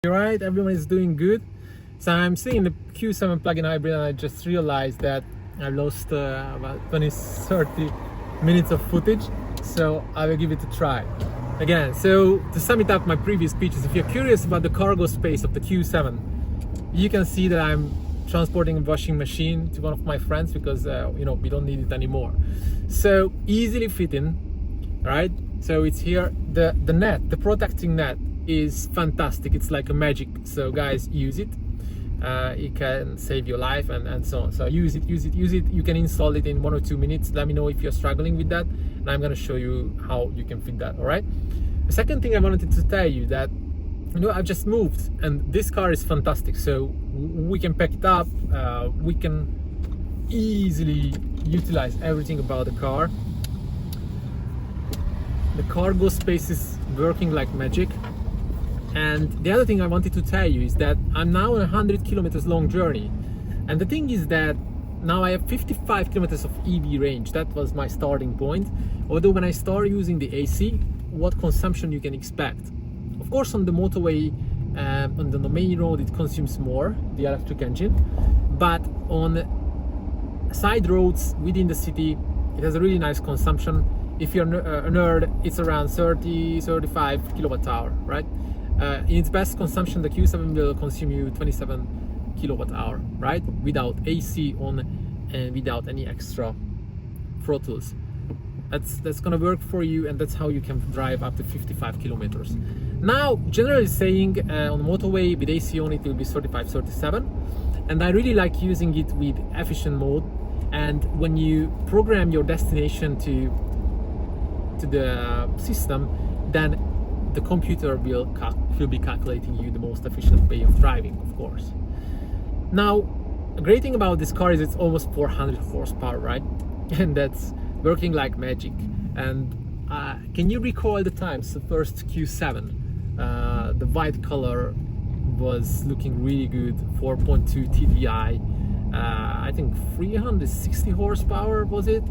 You're right, everyone is doing good. So I'm seeing the Q7 plug-in hybrid and I just realized that I lost about 20-30 minutes of footage, so I will give it a try. Again, so to sum it up my previous speeches, if you're curious about the cargo space of the Q7, you can see that I'm transporting a washing machine to one of my friends because we don't need it anymore. So easily fitting, right? So it's here, the net, the protecting net is fantastic. It's like a magic. So guys, use it. It can save your life and so on. So use it. You can install it in 1 or 2 minutes. Let me know if you're struggling with that, and I'm going to show you how you can fit that. All right. The second thing I wanted to tell you that I've just moved and this car is fantastic. So we can pack it up. We can easily utilize everything about the car. The cargo space is working like magic. And the other thing I wanted to tell you is that I'm now on a 100 kilometers long journey. And the thing is that now I have 55 kilometers of EV range. That was my starting point. Although when I start using the AC, what consumption you can expect? Of course, on the motorway, on the main road, it consumes more, the electric engine. But on side roads within the city, it has a really nice consumption. If you're a nerd, it's around 30-35 kilowatt hour, right? In its best consumption, the Q7 will consume you 27 kilowatt hour, right? Without AC on and without any extra throttles. That's gonna work for you, and that's how you can drive up to 55 kilometers. Now, generally saying, on the motorway with AC on it will be 35-37, and I really like using it with efficient mode. And when you program your destination to the system, then the computer will be calculating you the most efficient way of driving, of course. Now, a great thing about this car is it's almost 400 horsepower, right? And that's working like magic. And can you recall the times? The first Q7, the white color was looking really good, 4.2 TDI, I think 360 horsepower was it?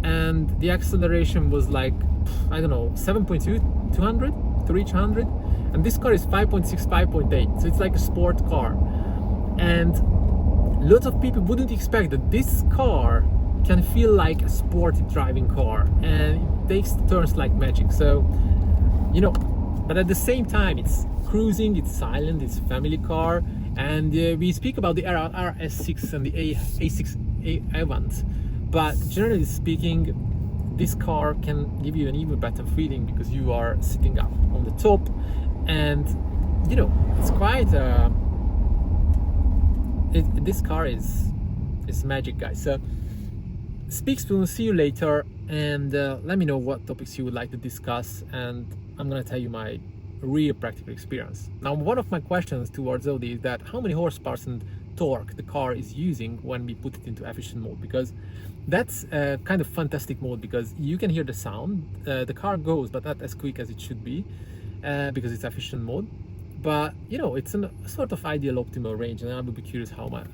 And the acceleration was like, I don't know, 7.2, 200 to reach 100. And this car is 5.6, 5.8. So it's like a sport car. And lots of people wouldn't expect that this car can feel like a sporty driving car. And it takes turns like magic. So, but at the same time, it's cruising, it's silent, it's a family car. And we speak about the RS6 and the A6 Avant. But generally speaking, this car can give you an even better feeling because you are sitting up on the top, and it's quite this car is magic, guys. So speak soon, see you later, and let me know what topics you would like to discuss, and I'm gonna tell you my real practical experience. Now, one of my questions towards Audi is that how many horsepower and torque the car is using when we put it into efficient mode, because that's kind of fantastic mode, because you can hear the sound, the car goes, but not as quick as it should be, because it's efficient mode. But it's a sort of ideal optimal range, and I would be curious how much